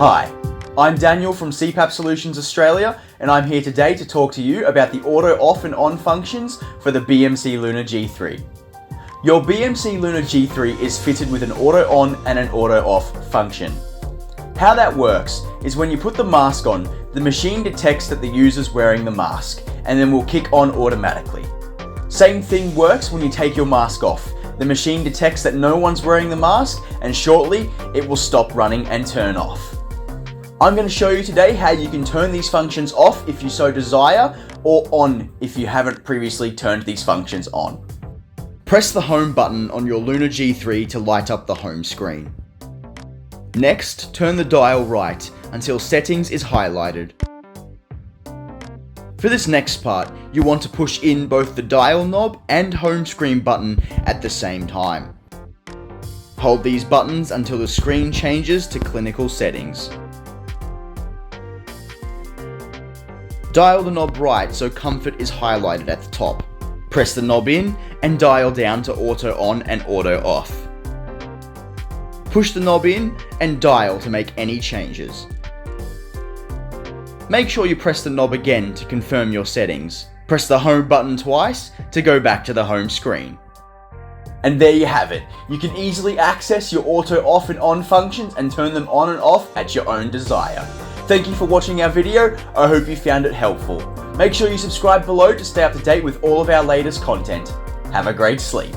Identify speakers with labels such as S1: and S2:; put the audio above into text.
S1: Hi, I'm Daniel from CPAP Solutions Australia, and I'm here today to talk to you about the auto off and on functions for the BMC Luna G3. Your BMC Luna G3 is fitted with an auto on and an auto off function. How that works is when you put the mask on, the machine detects that the user's wearing the mask and then will kick on automatically. Same thing works when you take your mask off. The machine detects that no one's wearing the mask and shortly it will stop running and turn off. I'm going to show you today how you can turn these functions off if you so desire, or on if you haven't previously turned these functions on. Press the home button on your Luna G3 to light up the home screen. Next, turn the dial right until settings is highlighted. For this next part, you want to push in both the dial knob and home screen button at the same time. Hold these buttons until the screen changes to clinical settings. Dial the knob right so comfort is highlighted at the top. Press the knob in and dial down to auto on and auto off. Push the knob in and dial to make any changes. Make sure you press the knob again to confirm your settings. Press the home button twice to go back to the home screen. And there you have it. You can easily access your auto off and on functions and turn them on and off at your own desire. Thank you for watching our video. I hope you found it helpful. Make sure you subscribe below to stay up to date with all of our latest content. Have a great sleep.